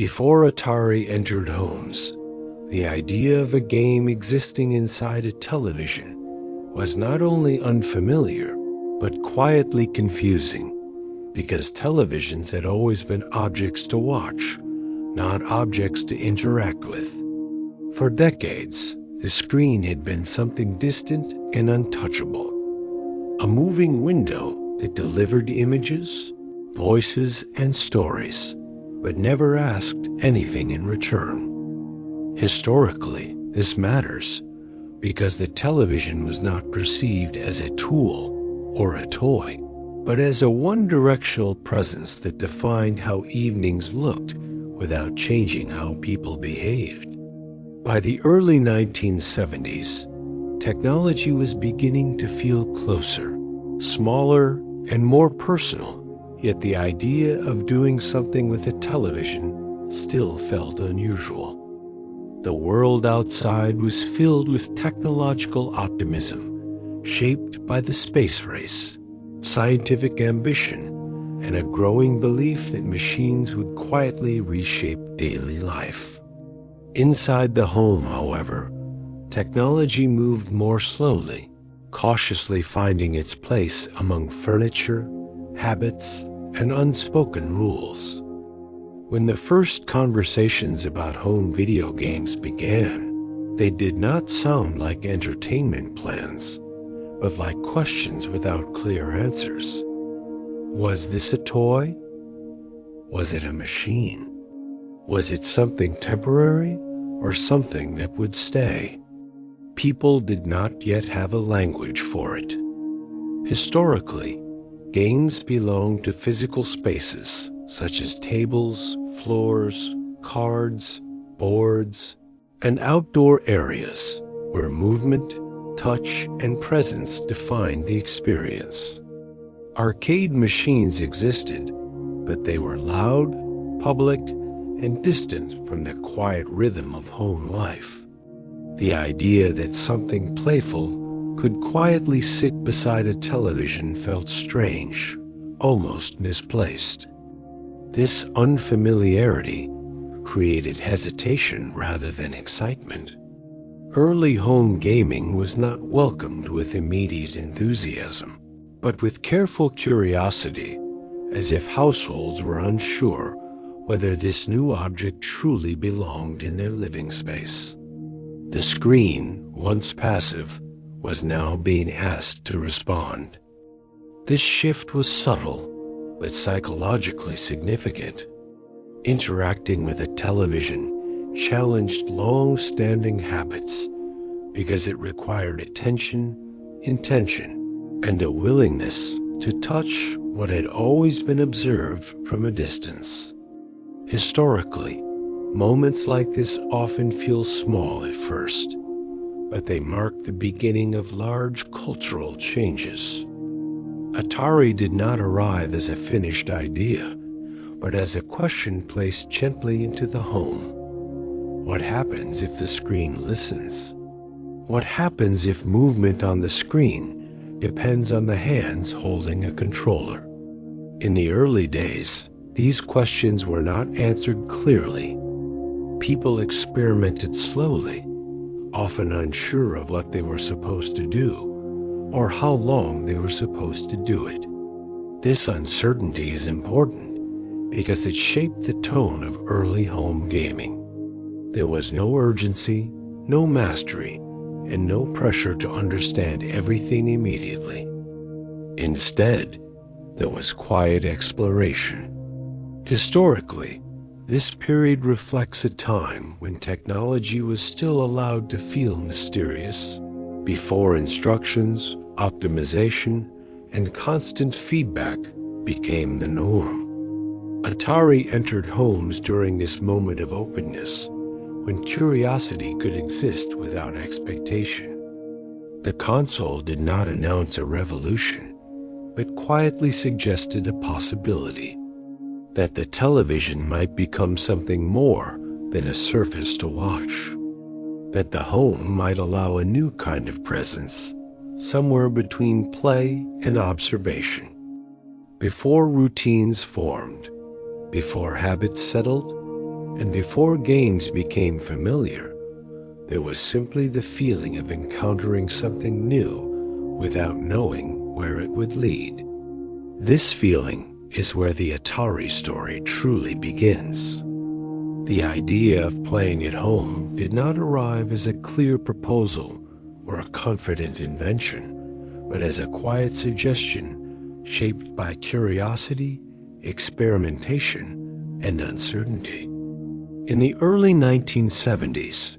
Before Atari entered homes, the idea of a game existing inside a television was not only unfamiliar, but quietly confusing, because televisions had always been objects to watch, not objects to interact with. For decades, the screen had been something distant and untouchable, a moving window that delivered images, voices, and stories, but never asked anything in return. Historically, this matters because the television was not perceived as a tool or a toy, but as a one-directional presence that defined how evenings looked without changing how people behaved. By the early 1970s, technology was beginning to feel closer, smaller, and more personal, yet the idea of doing something with a television still felt unusual. The world outside was filled with technological optimism, shaped by the space race, scientific ambition, and a growing belief that machines would quietly reshape daily life. Inside the home, however, technology moved more slowly, cautiously finding its place among furniture, habits, and unspoken rules. When the first conversations about home video games began, they did not sound like entertainment plans, but like questions without clear answers. Was this a toy? Was it a machine? Was it something temporary or something that would stay? People did not yet have a language for it. Historically, games belonged to physical spaces such as tables, floors, cards, boards, and outdoor areas where movement, touch, and presence defined the experience. Arcade machines existed, but they were loud, public, and distant from the quiet rhythm of home life. The idea that something playful could quietly sit beside a television felt strange, almost misplaced. This unfamiliarity created hesitation rather than excitement. Early home gaming was not welcomed with immediate enthusiasm, but with careful curiosity, as if households were unsure whether this new object truly belonged in their living space. The screen, once passive, was now being asked to respond. This shift was subtle, but psychologically significant. Interacting with a television challenged long-standing habits because it required attention, intention, and a willingness to touch what had always been observed from a distance. Historically, moments like this often feel small at first, but they mark the beginning of large cultural changes. Atari did not arrive as a finished idea, but as a question placed gently into the home. What happens if the screen listens? What happens if movement on the screen depends on the hands holding a controller? In the early days, these questions were not answered clearly. People experimented slowly, often unsure of what they were supposed to do or how long they were supposed to do it. This uncertainty is important because it shaped the tone of early home gaming. There was no urgency, no mastery, and no pressure to understand everything immediately. Instead, there was quiet exploration. Historically, this period reflects a time when technology was still allowed to feel mysterious, before instructions, optimization, and constant feedback became the norm. Atari entered homes during this moment of openness, when curiosity could exist without expectation. The console did not announce a revolution, but quietly suggested a possibility that the television might become something more than a surface to watch, that the home might allow a new kind of presence, somewhere between play and observation. Before routines formed, before habits settled, And before games became familiar, there was simply the feeling of encountering something new without knowing where it would lead. This feeling is where the Atari story truly begins. The idea of playing at home did not arrive as a clear proposal or a confident invention, but as a quiet suggestion shaped by curiosity, experimentation, and uncertainty. In the early 1970s,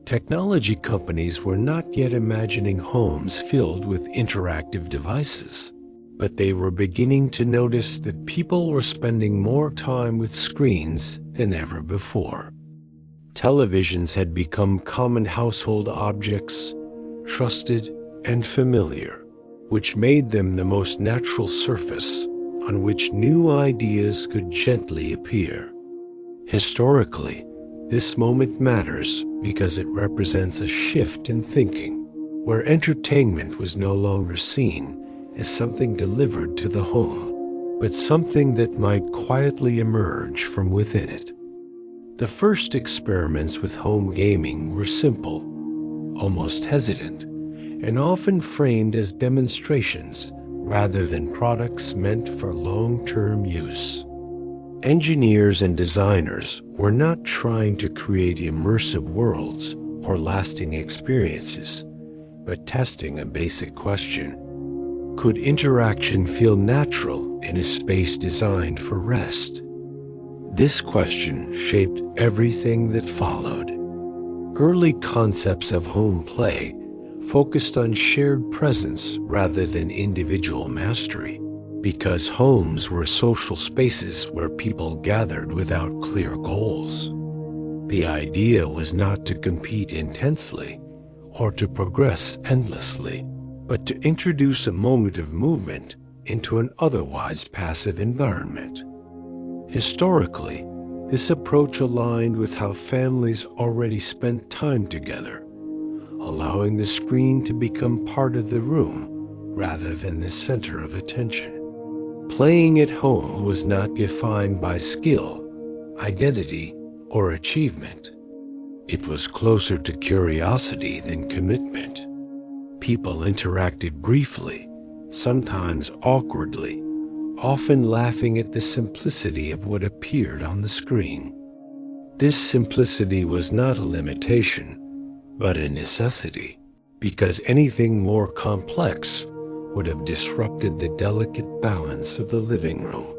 technology companies were not yet imagining homes filled with interactive devices, but they were beginning to notice that people were spending more time with screens than ever before. Televisions had become common household objects, trusted and familiar, which made them the most natural surface on which new ideas could gently appear. Historically, this moment matters because it represents a shift in thinking, where entertainment was no longer seen as something delivered to the home, but something that might quietly emerge from within it. The first experiments with home gaming were simple, almost hesitant, and often framed as demonstrations rather than products meant for long-term use. Engineers and designers were not trying to create immersive worlds or lasting experiences, but testing a basic question. Could interaction feel natural in a space designed for rest? This question shaped everything that followed. Early concepts of home play focused on shared presence rather than individual mastery, because homes were social spaces where people gathered without clear goals. The idea was not to compete intensely or to progress endlessly, but to introduce a moment of movement into an otherwise passive environment. Historically, this approach aligned with how families already spent time together, allowing the screen to become part of the room rather than the center of attention. Playing at home was not defined by skill, identity, or achievement. It was closer to curiosity than commitment. People interacted briefly, sometimes awkwardly, often laughing at the simplicity of what appeared on the screen. This simplicity was not a limitation, but a necessity, because anything more complex would have disrupted the delicate balance of the living room.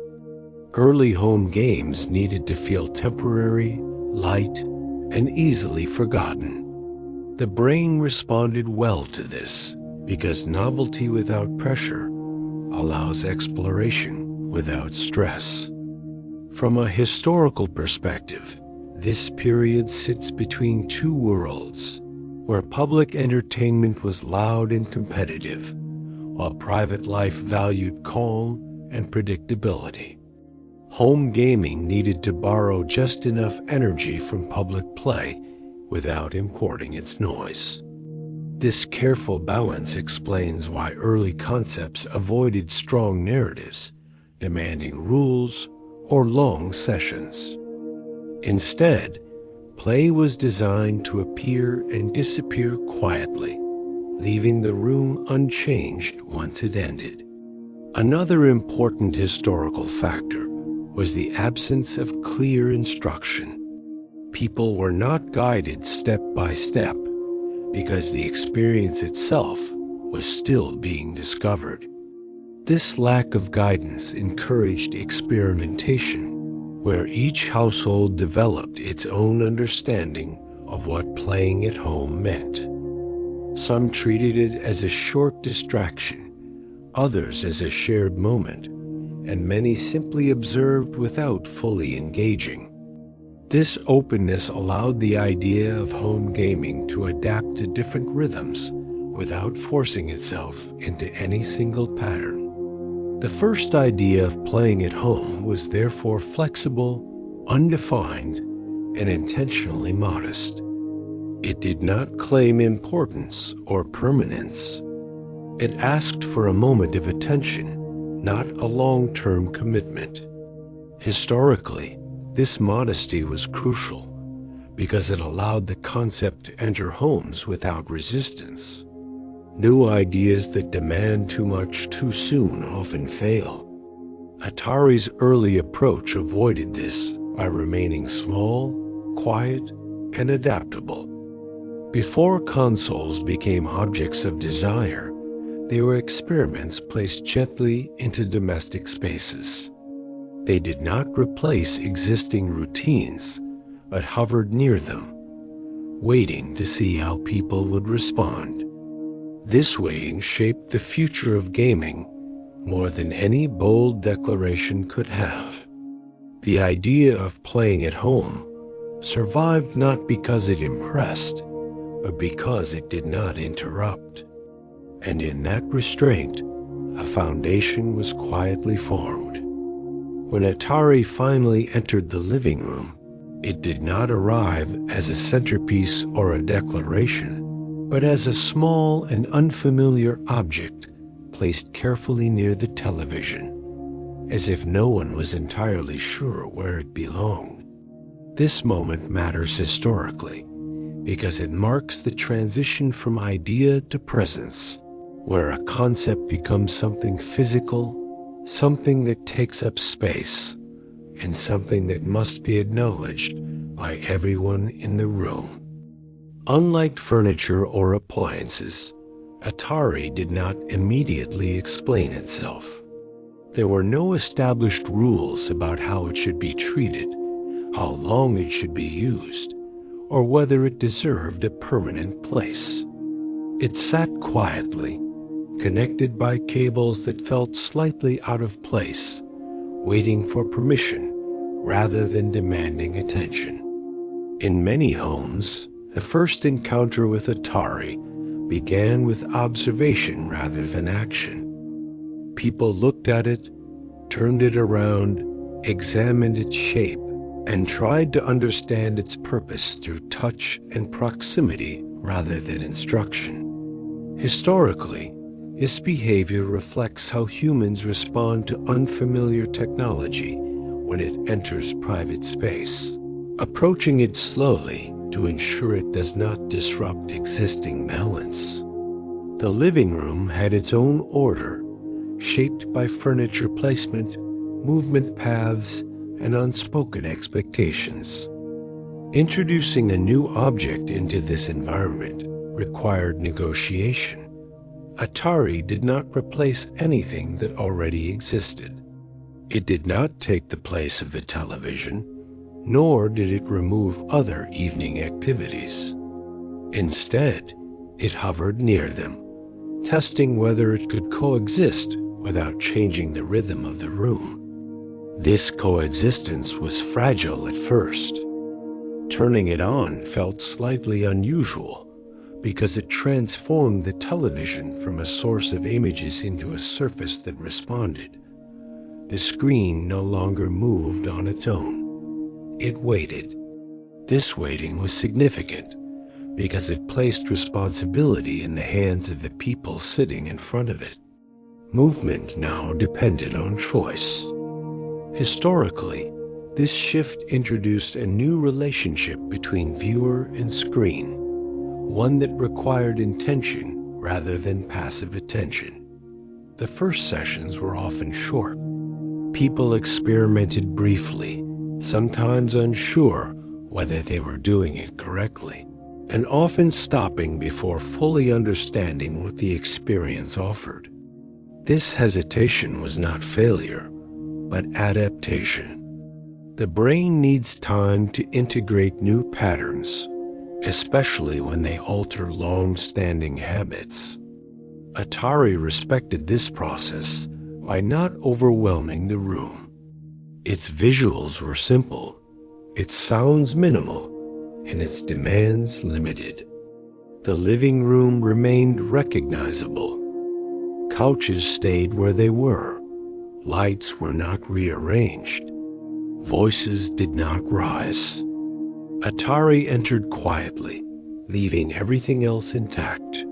Early home games needed to feel temporary, light, and easily forgotten. The brain responded well to this because novelty without pressure allows exploration without stress. From a historical perspective, this period sits between two worlds, where public entertainment was loud and competitive, while private life valued calm and predictability. Home gaming needed to borrow just enough energy from public play without importing its noise. This careful balance explains why early concepts avoided strong narratives, demanding rules or long sessions. Instead, play was designed to appear and disappear quietly, leaving the room unchanged once it ended. Another important historical factor was the absence of clear instruction. People were not guided step by step because the experience itself was still being discovered. This lack of guidance encouraged experimentation, where each household developed its own understanding of what playing at home meant. Some treated it as a short distraction, others as a shared moment, and many simply observed without fully engaging. This openness allowed the idea of home gaming to adapt to different rhythms without forcing itself into any single pattern. The first idea of playing at home was therefore flexible, undefined, and intentionally modest. It did not claim importance or permanence. It asked for a moment of attention, not a long-term commitment. Historically, This modesty was crucial because it allowed the concept to enter homes without resistance. New ideas that demand too much too soon often fail. Atari's early approach avoided this by remaining small, quiet, and adaptable. Before consoles became objects of desire, they were experiments placed gently into domestic spaces. They did not replace existing routines, but hovered near them, waiting to see how people would respond. This waiting shaped the future of gaming more than any bold declaration could have. The idea of playing at home survived not because it impressed, but because it did not interrupt. And in that restraint, a foundation was quietly formed. When Atari finally entered the living room, it did not arrive as a centerpiece or a declaration, but as a small and unfamiliar object placed carefully near the television, as if no one was entirely sure where it belonged. This moment matters historically because it marks the transition from idea to presence, where a concept becomes something physical, something that takes up space, and something that must be acknowledged by everyone in the room. Unlike furniture or appliances, Atari did not immediately explain itself. There were no established rules about how it should be treated, how long it should be used, or whether it deserved a permanent place. It sat quietly, connected by cables that felt slightly out of place, waiting for permission rather than demanding attention. In many homes, the first encounter with Atari began with observation rather than action. People looked at it, turned it around, examined its shape, and tried to understand its purpose through touch and proximity rather than instruction. Historically, this behavior reflects how humans respond to unfamiliar technology when it enters private space, approaching it slowly to ensure it does not disrupt existing balance. The living room had its own order, shaped by furniture placement, movement paths, and unspoken expectations. Introducing a new object into this environment required negotiation. Atari did not replace anything that already existed. It did not take the place of the television, nor did it remove other evening activities. Instead, it hovered near them, testing whether it could coexist without changing the rhythm of the room. This coexistence was fragile at first. Turning it on felt slightly unusual because it transformed the television from a source of images into a surface that responded. The screen no longer moved on its own. It waited. This waiting was significant because it placed responsibility in the hands of the people sitting in front of it. Movement now depended on choice. Historically, this shift introduced a new relationship between viewer and screen, one that required intention rather than passive attention. The first sessions were often short. People experimented briefly, sometimes unsure whether they were doing it correctly, and often stopping before fully understanding what the experience offered. This hesitation was not failure, but adaptation. The brain needs time to integrate new patterns, especially when they alter long-standing habits. Atari respected this process by not overwhelming the room. Its visuals were simple, its sounds minimal, and its demands limited. The living room remained recognizable. Couches stayed where they were. Lights were not rearranged. Voices did not rise. Atari entered quietly, leaving everything else intact.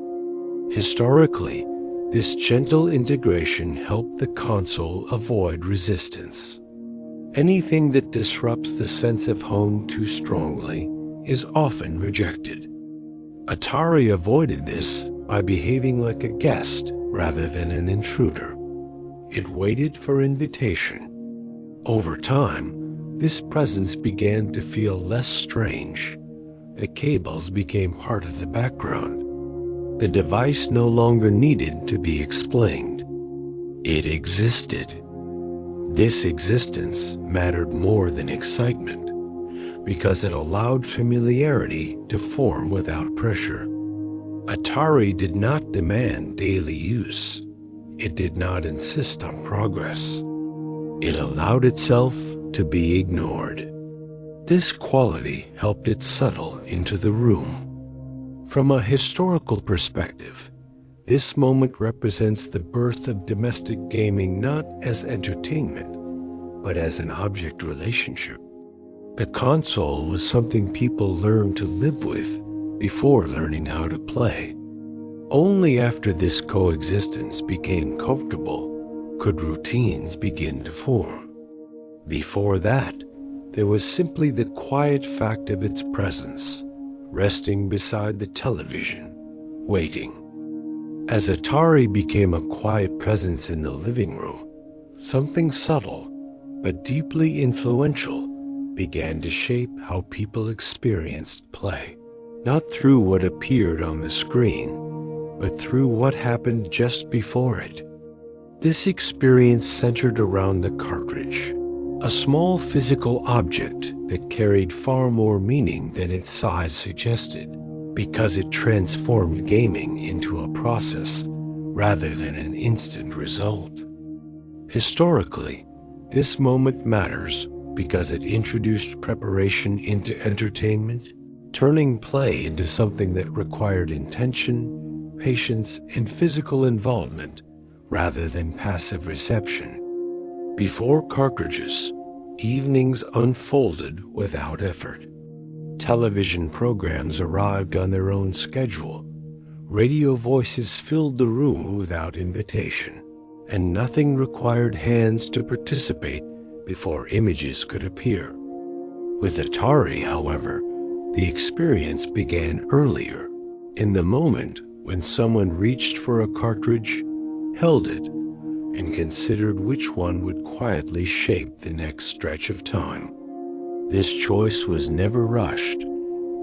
Historically, this gentle integration helped the console avoid resistance. Anything that disrupts the sense of home too strongly is often rejected. Atari avoided this by behaving like a guest rather than an intruder. It waited for invitation. Over time, this presence began to feel less strange. The cables became part of the background. The device no longer needed to be explained. It existed. This existence mattered more than excitement because it allowed familiarity to form without pressure. Atari did not demand daily use. It did not insist on progress. It allowed itself to be ignored. This quality helped it settle into the room. From a historical perspective, this moment represents the birth of domestic gaming not as entertainment, but as an object relationship. The console was something people learned to live with before learning how to play. Only after this coexistence became comfortable could routines begin to form. Before that, there was simply the quiet fact of its presence, resting beside the television, waiting. As Atari became a quiet presence in the living room, something subtle but deeply influential began to shape how people experienced play, not through what appeared on the screen, but through what happened just before it. This experience centered around the cartridge, a small physical object that carried far more meaning than its size suggested, because it transformed gaming into a process rather than an instant result. Historically, this moment matters because it introduced preparation into entertainment, turning play into something that required intention, patience, and physical involvement rather than passive reception. Before cartridges, evenings unfolded without effort. Television programs arrived on their own schedule. Radio voices filled the room without invitation, and nothing required hands to participate before images could appear. With Atari, however, the experience began earlier, in the moment when someone reached for a cartridge, held it, and considered which one would quietly shape the next stretch of time. This choice was never rushed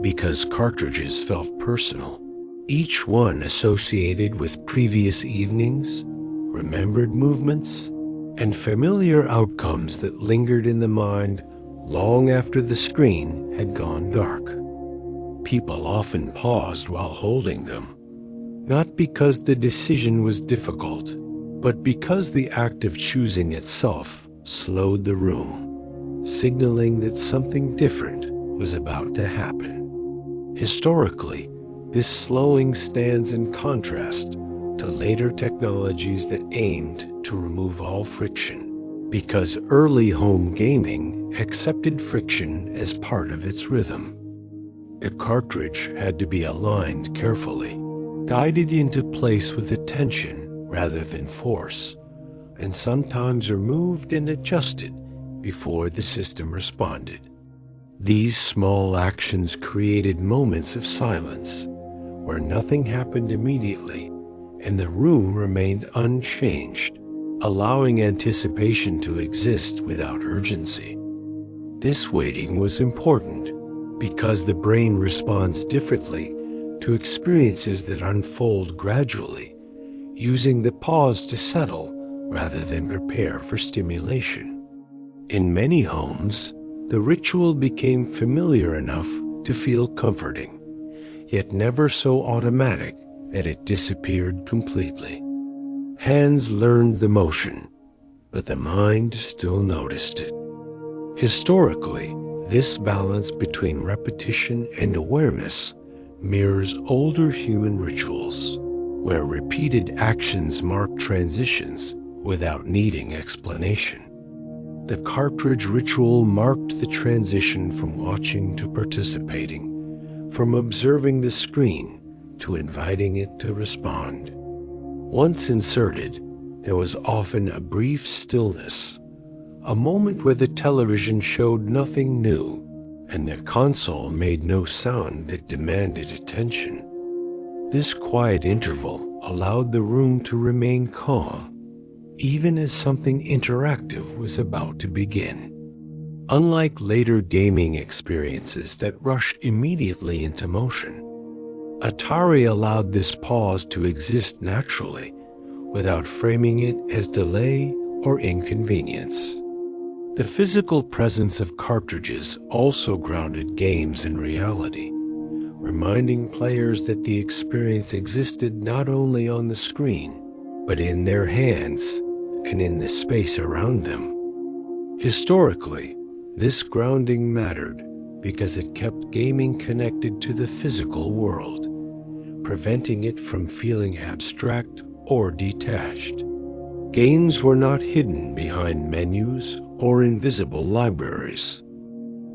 because cartridges felt personal, each one associated with previous evenings, remembered movements, and familiar outcomes that lingered in the mind long after the screen had gone dark. People often paused while holding them, not because the decision was difficult, but because the act of choosing itself slowed the room, signaling that something different was about to happen. Historically, this slowing stands in contrast to later technologies that aimed to remove all friction, because early home gaming accepted friction as part of its rhythm. The cartridge had to be aligned carefully, guided into place with attention rather than force, and sometimes removed and adjusted before the system responded. These small actions created moments of silence where nothing happened immediately and the room remained unchanged, allowing anticipation to exist without urgency. This waiting was important because the brain responds differently to experiences that unfold gradually, using the pause to settle rather than prepare for stimulation. In many homes, the ritual became familiar enough to feel comforting, yet never so automatic that it disappeared completely. Hands learned the motion, but the mind still noticed it. Historically, this balance between repetition and awareness mirrors older human rituals, where repeated actions mark transitions without needing explanation. The cartridge ritual marked the transition from watching to participating, from observing the screen to inviting it to respond. Once inserted, there was often a brief stillness, a moment where the television showed nothing new, and the console made no sound that demanded attention. This quiet interval allowed the room to remain calm, even as something interactive was about to begin. Unlike later gaming experiences that rushed immediately into motion, Atari allowed this pause to exist naturally, without framing it as delay or inconvenience. The physical presence of cartridges also grounded games in reality, reminding players that the experience existed not only on the screen, but in their hands and in the space around them. Historically, this grounding mattered because it kept gaming connected to the physical world, preventing it from feeling abstract or detached. Games were not hidden behind menus or invisible libraries.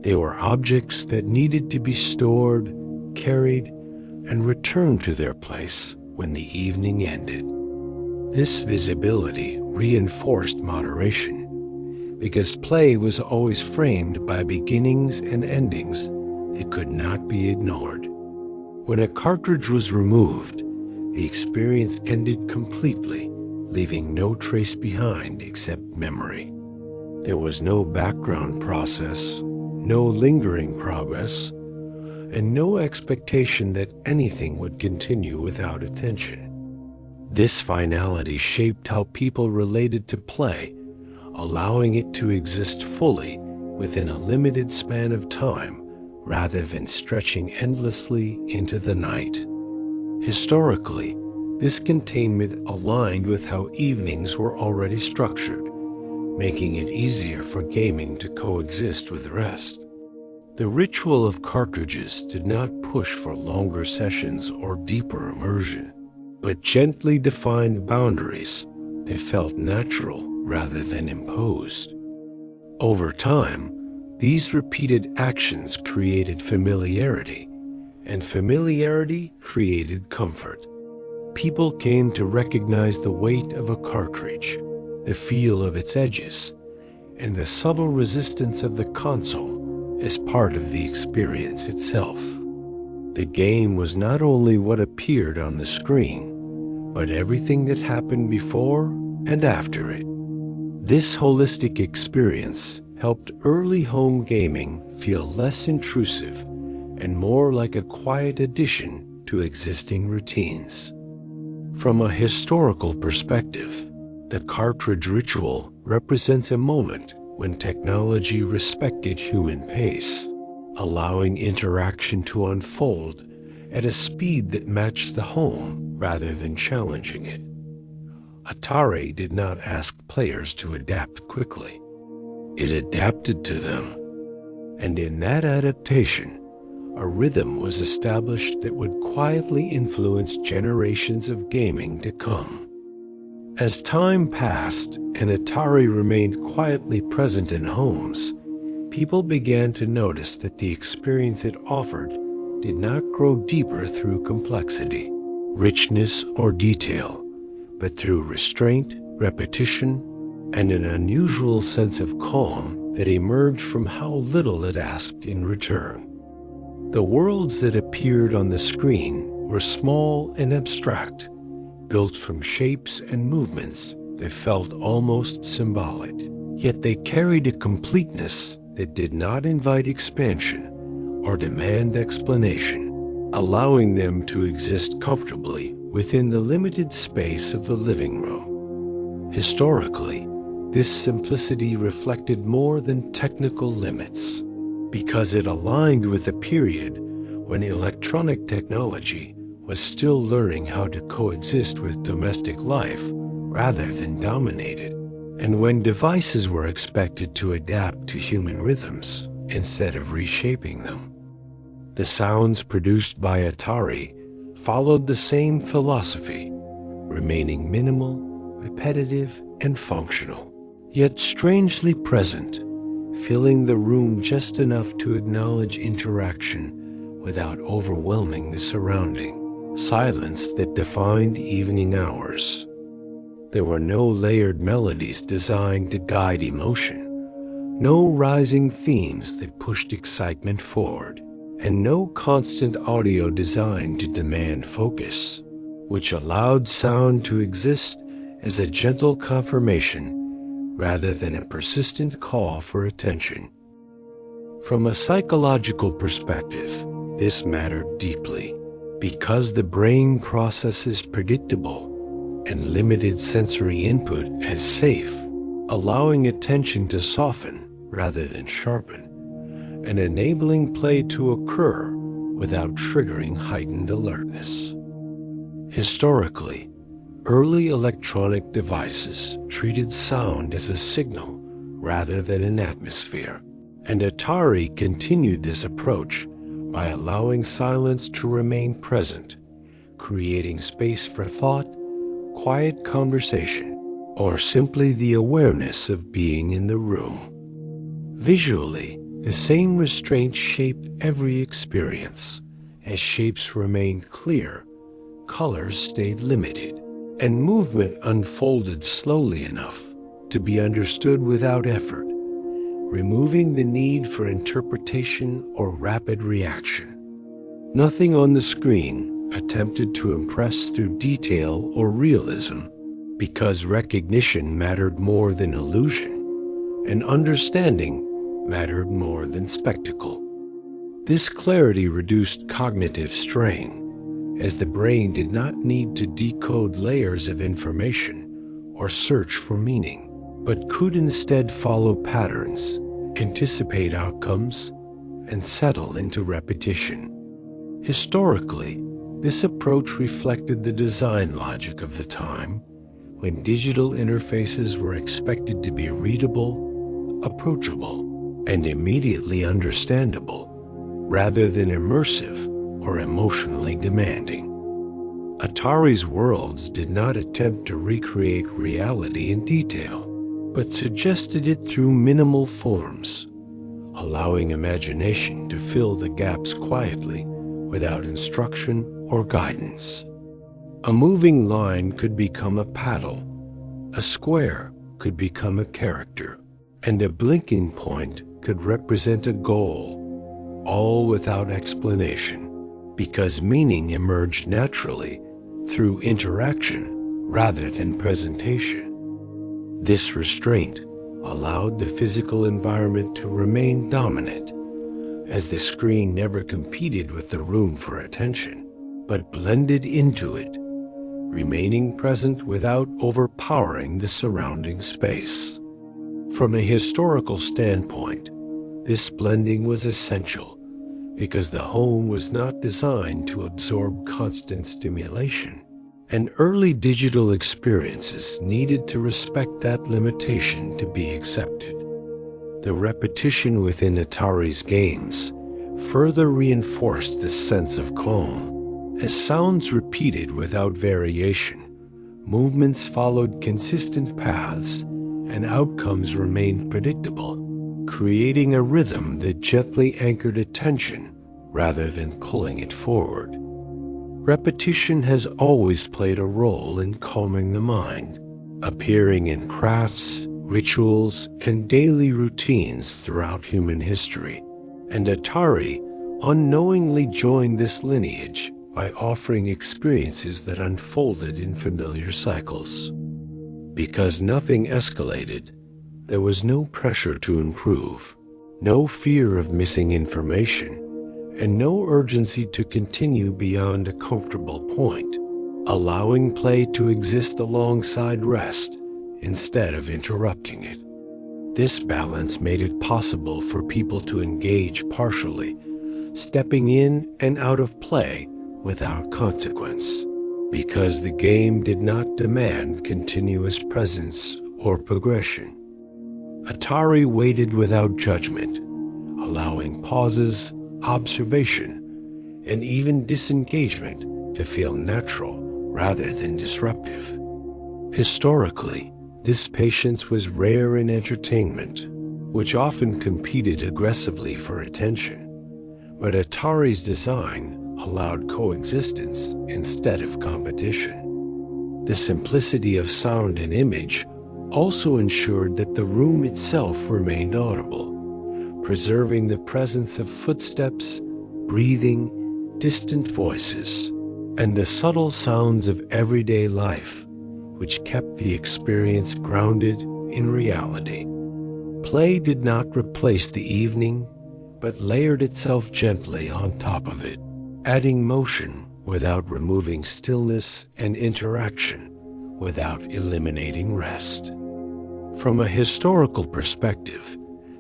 They were objects that needed to be stored, carried, and returned to their place when the evening ended. This visibility reinforced moderation, because play was always framed by beginnings and endings that could not be ignored. When a cartridge was removed, the experience ended completely, leaving no trace behind except memory. There was no background process, no lingering progress, and no expectation that anything would continue without attention. This finality shaped how people related to play, allowing it to exist fully within a limited span of time rather than stretching endlessly into the night. Historically, this containment aligned with how evenings were already structured, making it easier for gaming to coexist with rest. The ritual of cartridges did not push for longer sessions or deeper immersion, but gently defined boundaries that felt natural rather than imposed. Over time, these repeated actions created familiarity, and familiarity created comfort. People came to recognize the weight of a cartridge, the feel of its edges, and the subtle resistance of the console as part of the experience itself. The game was not only what appeared on the screen, but everything that happened before and after it. This holistic experience helped early home gaming feel less intrusive and more like a quiet addition to existing routines. From a historical perspective, the cartridge ritual represents a moment when technology respected human pace, allowing interaction to unfold at a speed that matched the home rather than challenging it. Atari did not ask players to adapt quickly. It adapted to them, and in that adaptation, a rhythm was established that would quietly influence generations of gaming to come. As time passed and Atari remained quietly present in homes, people began to notice that the experience it offered did not grow deeper through complexity, richness, or detail, but through restraint, repetition, and an unusual sense of calm that emerged from how little it asked in return. The worlds that appeared on the screen were small and abstract, built from shapes and movements that felt almost symbolic. Yet they carried a completeness that did not invite expansion or demand explanation, allowing them to exist comfortably within the limited space of the living room. Historically, this simplicity reflected more than technical limits, because it aligned with a period when electronic technology was still learning how to coexist with domestic life rather than dominate it, and when devices were expected to adapt to human rhythms instead of reshaping them. The sounds produced by Atari followed the same philosophy, remaining minimal, repetitive, and functional, yet strangely present, filling the room just enough to acknowledge interaction without overwhelming the surrounding silence that defined evening hours. There were no layered melodies designed to guide emotion, no rising themes that pushed excitement forward, and no constant audio designed to demand focus, which allowed sound to exist as a gentle confirmation rather than a persistent call for attention. From a psychological perspective, this mattered deeply because the brain processes predictable and limited sensory input as safe, allowing attention to soften rather than sharpen, and enabling play to occur without triggering heightened alertness. Historically, early electronic devices treated sound as a signal rather than an atmosphere, and Atari continued this approach by allowing silence to remain present, creating space for thought, quiet conversation, or simply the awareness of being in the room. Visually, the same restraint shaped every experience. As shapes remained clear, colors stayed limited, and movement unfolded slowly enough to be understood without effort, removing the need for interpretation or rapid reaction. Nothing on the screen attempted to impress through detail or realism, because recognition mattered more than illusion, and understanding mattered more than spectacle. This clarity reduced cognitive strain, as the brain did not need to decode layers of information or search for meaning, but could instead follow patterns, anticipate outcomes, and settle into repetition. Historically, this approach reflected the design logic of the time, when digital interfaces were expected to be readable, approachable, and immediately understandable, rather than immersive or emotionally demanding. Atari's worlds did not attempt to recreate reality in detail, but suggested it through minimal forms, allowing imagination to fill the gaps quietly without instruction or guidance. A moving line could become a paddle, a square could become a character, and a blinking point could represent a goal, all without explanation, because meaning emerged naturally through interaction rather than presentation. This restraint allowed the physical environment to remain dominant, as the screen never competed with the room for attention, but blended into it, remaining present without overpowering the surrounding space. From a historical standpoint, this blending was essential because the home was not designed to absorb constant stimulation, and early digital experiences needed to respect that limitation to be accepted. The repetition within Atari's games further reinforced this sense of calm. As sounds repeated without variation, movements followed consistent paths, and outcomes remained predictable, creating a rhythm that gently anchored attention rather than pulling it forward. Repetition has always played a role in calming the mind, appearing in crafts, rituals, and daily routines throughout human history. And Atari unknowingly joined this lineage by offering experiences that unfolded in familiar cycles. Because nothing escalated, there was no pressure to improve, no fear of missing information, and no urgency to continue beyond a comfortable point, allowing play to exist alongside rest instead of interrupting it. This balance made it possible for people to engage partially, stepping in and out of play without consequence, because the game did not demand continuous presence or progression. Atari waited without judgment, allowing pauses, observation, and even disengagement to feel natural rather than disruptive. Historically, this patience was rare in entertainment, which often competed aggressively for attention, but Atari's design allowed coexistence instead of competition. The simplicity of sound and image also ensured that the room itself remained audible, preserving the presence of footsteps, breathing, distant voices, and the subtle sounds of everyday life, which kept the experience grounded in reality. Play did not replace the evening, but layered itself gently on top of it, adding motion without removing stillness and interaction without eliminating rest. From a historical perspective,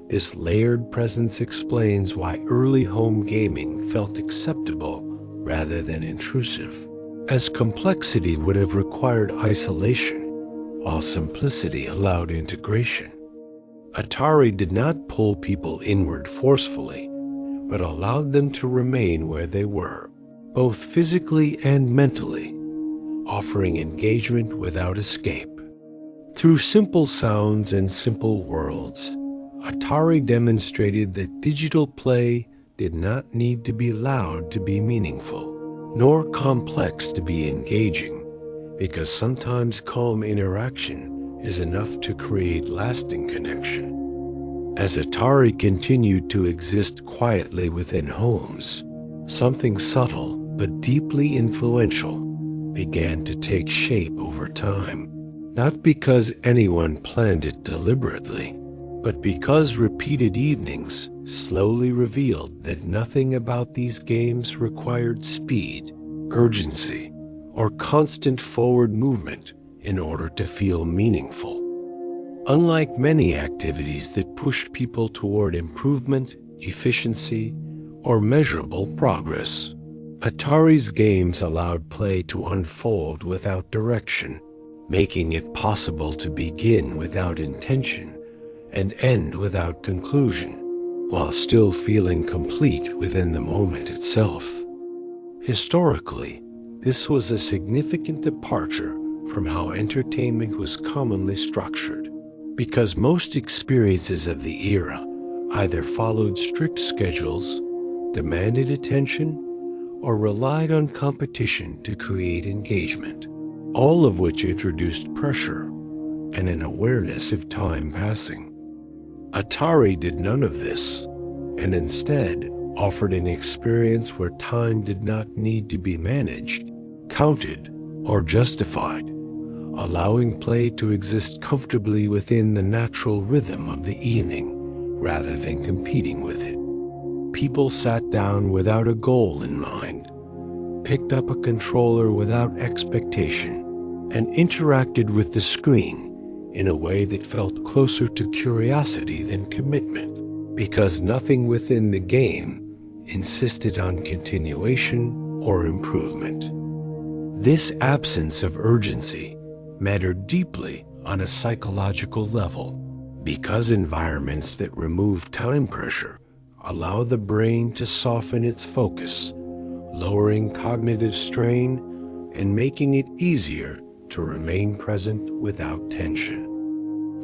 this layered presence explains why early home gaming felt acceptable rather than intrusive, as complexity would have required isolation, while simplicity allowed integration. Atari did not pull people inward forcefully, but allowed them to remain where they were, both physically and mentally, offering engagement without escape. Through simple sounds and simple worlds, Atari demonstrated that digital play did not need to be loud to be meaningful, nor complex to be engaging, because sometimes calm interaction is enough to create lasting connection. As Atari continued to exist quietly within homes, something subtle but deeply influential began to take shape over time. Not because anyone planned it deliberately, but because repeated evenings slowly revealed that nothing about these games required speed, urgency, or constant forward movement in order to feel meaningful. Unlike many activities that pushed people toward improvement, efficiency, or measurable progress, Atari's games allowed play to unfold without direction, making it possible to begin without intention and end without conclusion, while still feeling complete within the moment itself. Historically, this was a significant departure from how entertainment was commonly structured, because most experiences of the era either followed strict schedules, demanded attention, or relied on competition to create engagement, all of which introduced pressure and an awareness of time passing. Atari did none of this, and instead offered an experience where time did not need to be managed, counted, or justified, allowing play to exist comfortably within the natural rhythm of the evening rather than competing with it. People sat down without a goal in mind, picked up a controller without expectation, and interacted with the screen in a way that felt closer to curiosity than commitment, because nothing within the game insisted on continuation or improvement. This absence of urgency mattered deeply on a psychological level, because environments that remove time pressure allow the brain to soften its focus, lowering cognitive strain and making it easier to remain present without tension.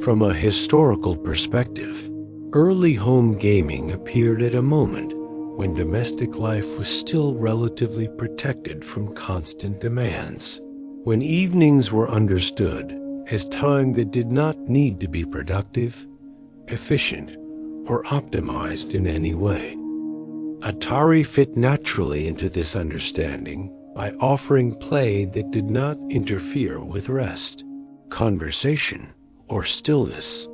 From a historical perspective, early home gaming appeared at a moment when domestic life was still relatively protected from constant demands, when evenings were understood as time that did not need to be productive, efficient, or optimized in any way. Atari fit naturally into this understanding by offering play that did not interfere with rest, conversation, or stillness,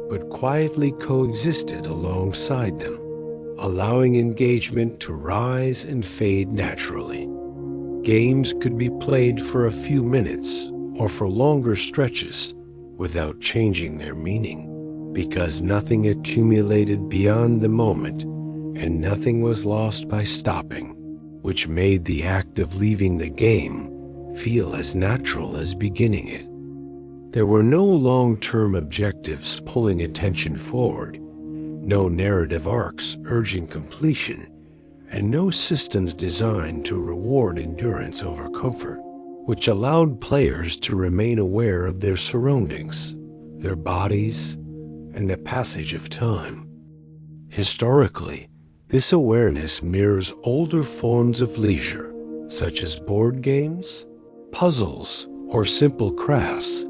but quietly coexisted alongside them, allowing engagement to rise and fade naturally. Games could be played for a few minutes or for longer stretches without changing their meaning, because nothing accumulated beyond the moment and nothing was lost by stopping, which made the act of leaving the game feel as natural as beginning it. There were no long-term objectives pulling attention forward, no narrative arcs urging completion, and no systems designed to reward endurance over comfort, which allowed players to remain aware of their surroundings, their bodies, and the passage of time. Historically, this awareness mirrors older forms of leisure, such as board games, puzzles, or simple crafts,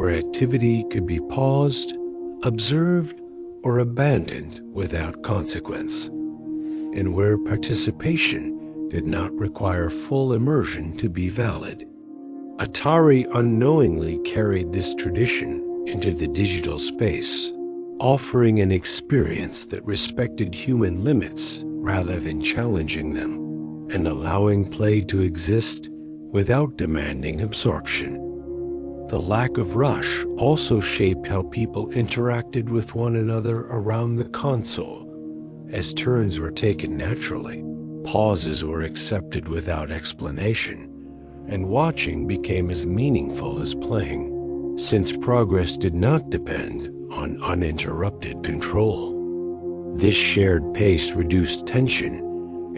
where activity could be paused, observed, or abandoned without consequence, and where participation did not require full immersion to be valid. Atari unknowingly carried this tradition into the digital space, offering an experience that respected human limits rather than challenging them, and allowing play to exist without demanding absorption. The lack of rush also shaped how people interacted with one another around the console, as turns were taken naturally. Pauses were accepted without explanation, and watching became as meaningful as playing, since progress did not depend on uninterrupted control. This shared pace reduced tension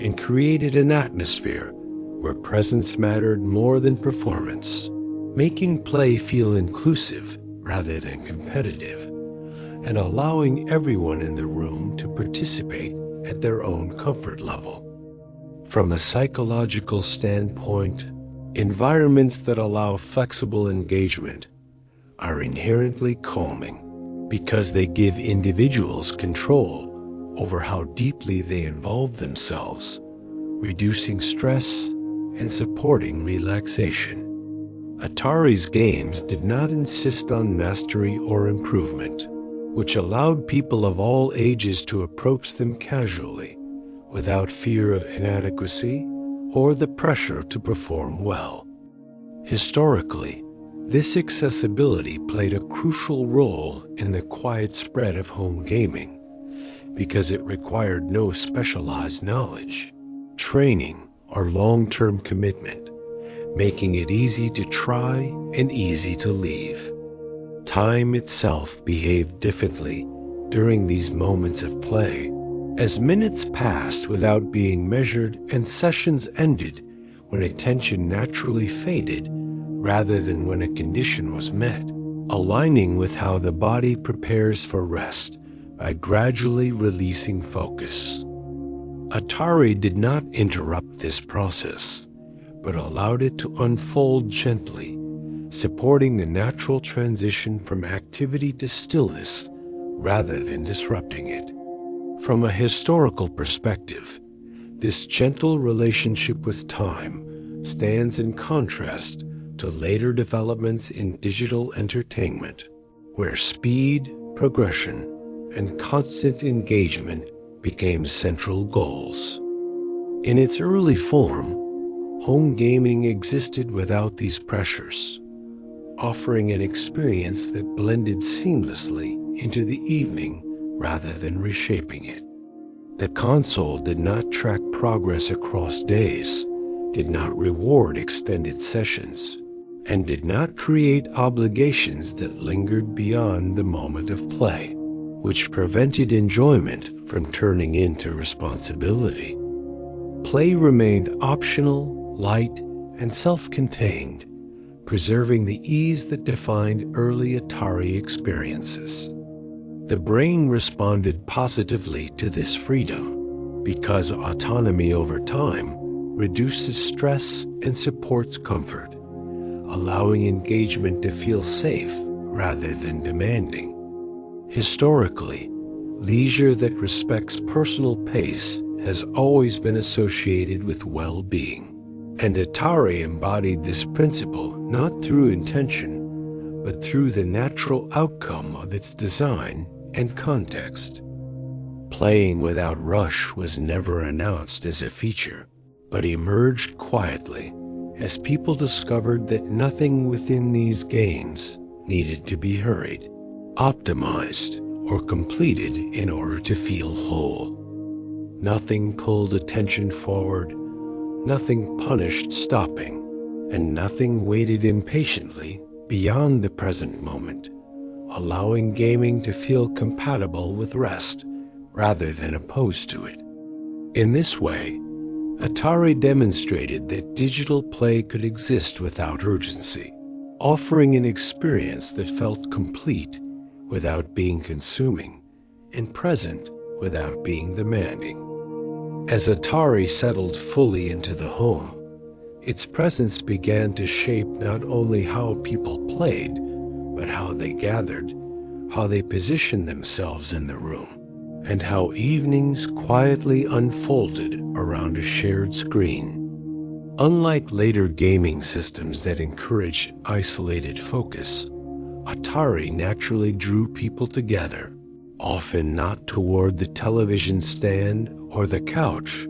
and created an atmosphere where presence mattered more than performance, making play feel inclusive rather than competitive, and allowing everyone in the room to participate at their own comfort level. From a psychological standpoint, environments that allow flexible engagement are inherently calming because they give individuals control over how deeply they involve themselves, reducing stress and supporting relaxation. Atari's games did not insist on mastery or improvement, which allowed people of all ages to approach them casually, without fear of inadequacy or the pressure to perform well. Historically, this accessibility played a crucial role in the quiet spread of home gaming because it required no specialized knowledge, training, or long-term commitment, making it easy to try and easy to leave. Time itself behaved differently during these moments of play, as minutes passed without being measured and sessions ended when attention naturally faded rather than when a condition was met, aligning with how the body prepares for rest by gradually releasing focus. Atari did not interrupt this process, but allowed it to unfold gently, supporting the natural transition from activity to stillness rather than disrupting it. From a historical perspective, this gentle relationship with time stands in contrast to later developments in digital entertainment, where speed, progression, and constant engagement became central goals. In its early form, home gaming existed without these pressures, offering an experience that blended seamlessly into the evening rather than reshaping it. The console did not track progress across days, did not reward extended sessions, and did not create obligations that lingered beyond the moment of play, which prevented enjoyment from turning into responsibility. Play remained optional, light, and self-contained, preserving the ease that defined early Atari experiences. The brain responded positively to this freedom because autonomy over time reduces stress and supports comfort, allowing engagement to feel safe rather than demanding. Historically, leisure that respects personal pace has always been associated with well-being, and Atari embodied this principle not through intention, but through the natural outcome of its design and context. Playing without rush was never announced as a feature, but emerged quietly as people discovered that nothing within these games needed to be hurried, optimized, or completed in order to feel whole. Nothing pulled attention forward, nothing punished stopping, and nothing waited impatiently beyond the present moment, allowing gaming to feel compatible with rest rather than opposed to it. In this way, Atari demonstrated that digital play could exist without urgency, offering an experience that felt complete without being consuming and present without being demanding. As Atari settled fully into the home, its presence began to shape not only how people played, but how they gathered, how they positioned themselves in the room, and how evenings quietly unfolded around a shared screen. Unlike later gaming systems that encouraged isolated focus, Atari naturally drew people together, often not toward the television stand or the couch,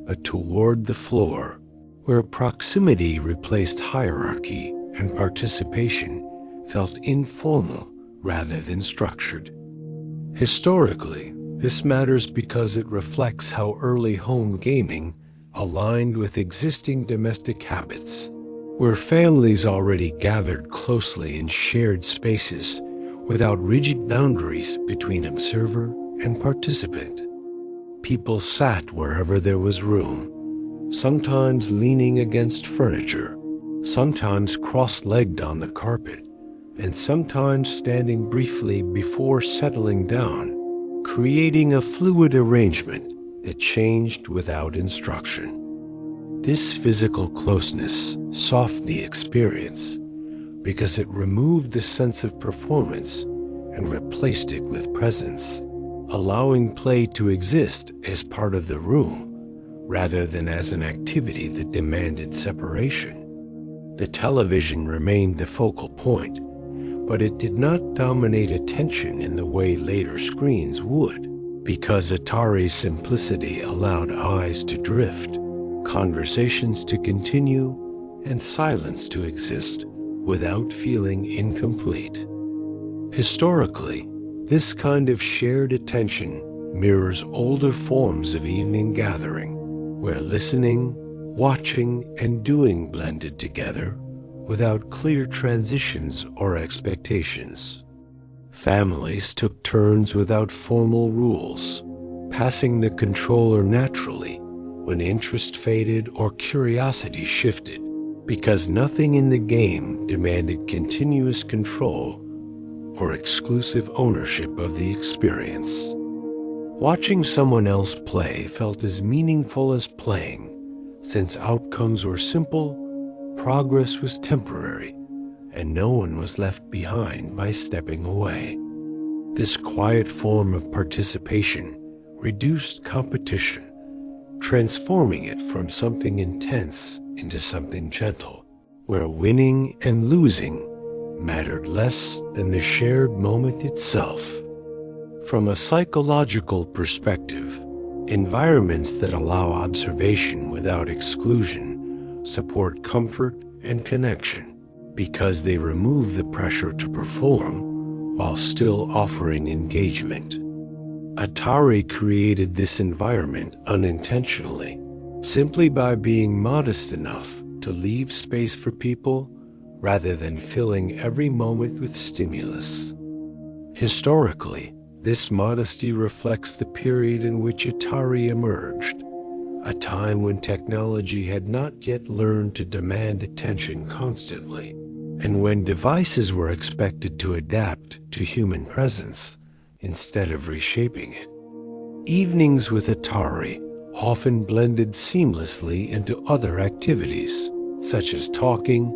but toward the floor, where proximity replaced hierarchy and participation felt informal rather than structured. Historically, this matters because it reflects how early home gaming aligned with existing domestic habits, where families already gathered closely in shared spaces without rigid boundaries between observer and participant. People sat wherever there was room, sometimes leaning against furniture, sometimes cross-legged on the carpet, and sometimes standing briefly before settling down, creating a fluid arrangement that changed without instruction. This physical closeness softened the experience because it removed the sense of performance and replaced it with presence, allowing play to exist as part of the room rather than as an activity that demanded separation. The television remained the focal point, but it did not dominate attention in the way later screens would, because Atari's simplicity allowed eyes to drift, conversations to continue, and silence to exist without feeling incomplete. Historically, this kind of shared attention mirrors older forms of evening gathering, where listening, watching, and doing blended together without clear transitions or expectations. Families took turns without formal rules, passing the controller naturally when interest faded or curiosity shifted, because nothing in the game demanded continuous control or exclusive ownership of the experience. Watching someone else play felt as meaningful as playing, since outcomes were simple, progress was temporary, and no one was left behind by stepping away. This quiet form of participation reduced competition, transforming it from something intense into something gentle, where winning and losing mattered less than the shared moment itself. From a psychological perspective, environments that allow observation without exclusion support comfort and connection because they remove the pressure to perform while still offering engagement. Atari created this environment unintentionally, simply by being modest enough to leave space for people rather than filling every moment with stimulus. Historically, this modesty reflects the period in which Atari emerged, a time when technology had not yet learned to demand attention constantly, and when devices were expected to adapt to human presence instead of reshaping it. Evenings with Atari often blended seamlessly into other activities, such as talking,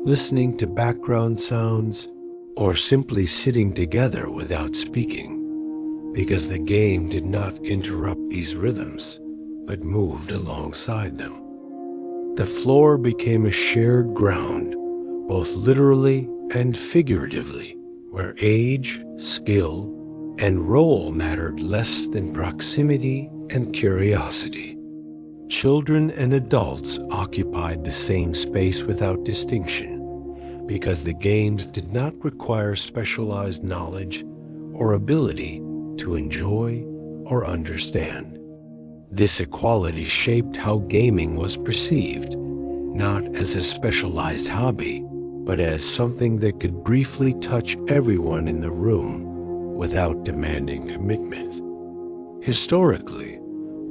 listening to background sounds, or simply sitting together without speaking, because the game did not interrupt these rhythms, but moved alongside them. The floor became a shared ground, both literally and figuratively, where age, skill, and role mattered less than proximity and curiosity. Children and adults occupied the same space without distinction, because the games did not require specialized knowledge or ability to enjoy or understand. This equality shaped how gaming was perceived, not as a specialized hobby, but as something that could briefly touch everyone in the room without demanding commitment. Historically,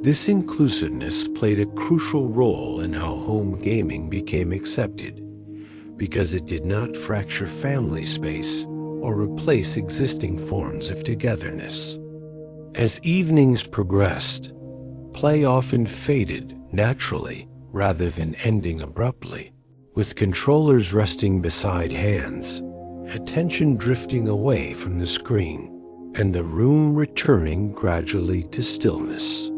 this inclusiveness played a crucial role in how home gaming became accepted, because it did not fracture family space or replace existing forms of togetherness. As evenings progressed, play often faded naturally rather than ending abruptly, with controllers resting beside hands attention drifting away from the screen, and the room returning gradually to stillness.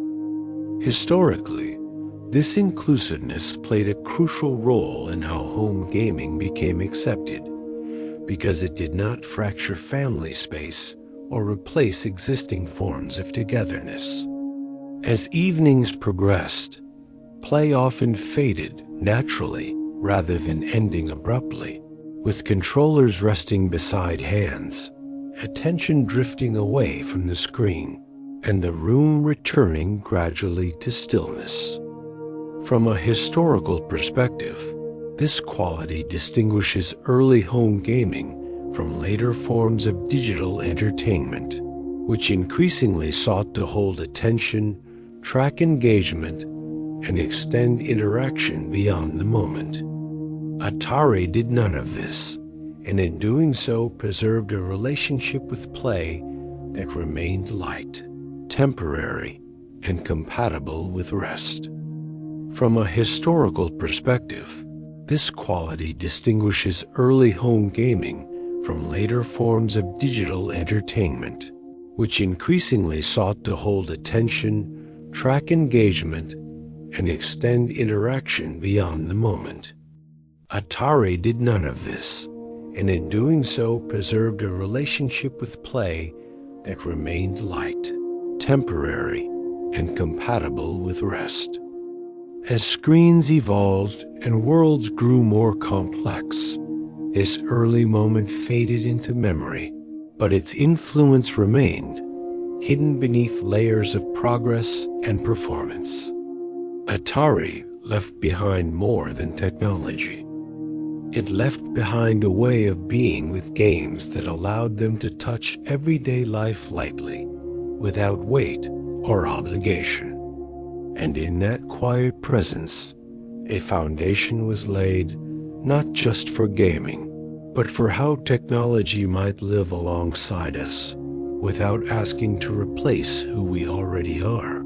Historically, this inclusiveness played a crucial role in how home gaming became accepted, because it did not fracture family space or replace existing forms of togetherness. As evenings progressed, play often faded naturally rather than ending abruptly, with controllers resting beside hands, attention drifting away from the screen, and the room returning gradually to stillness. From a historical perspective, this quality distinguishes early home gaming from later forms of digital entertainment, which increasingly sought to hold attention, track engagement, and extend interaction beyond the moment. Atari did none of this, and in doing so preserved a relationship with play that remained light, temporary, and compatible with rest. From a historical perspective, this quality distinguishes early home gaming from later forms of digital entertainment, which increasingly sought to hold attention, track engagement, and extend interaction beyond the moment. Atari did none of this, and in doing so preserved a relationship with play that remained light, temporary, and compatible with rest. As screens evolved and worlds grew more complex, this early moment faded into memory, but its influence remained, hidden beneath layers of progress and performance. Atari left behind more than technology. It left behind a way of being with games that allowed them to touch everyday life lightly, without weight or obligation. And in that quiet presence, a foundation was laid not just for gaming, but for how technology might live alongside us without asking to replace who we already are.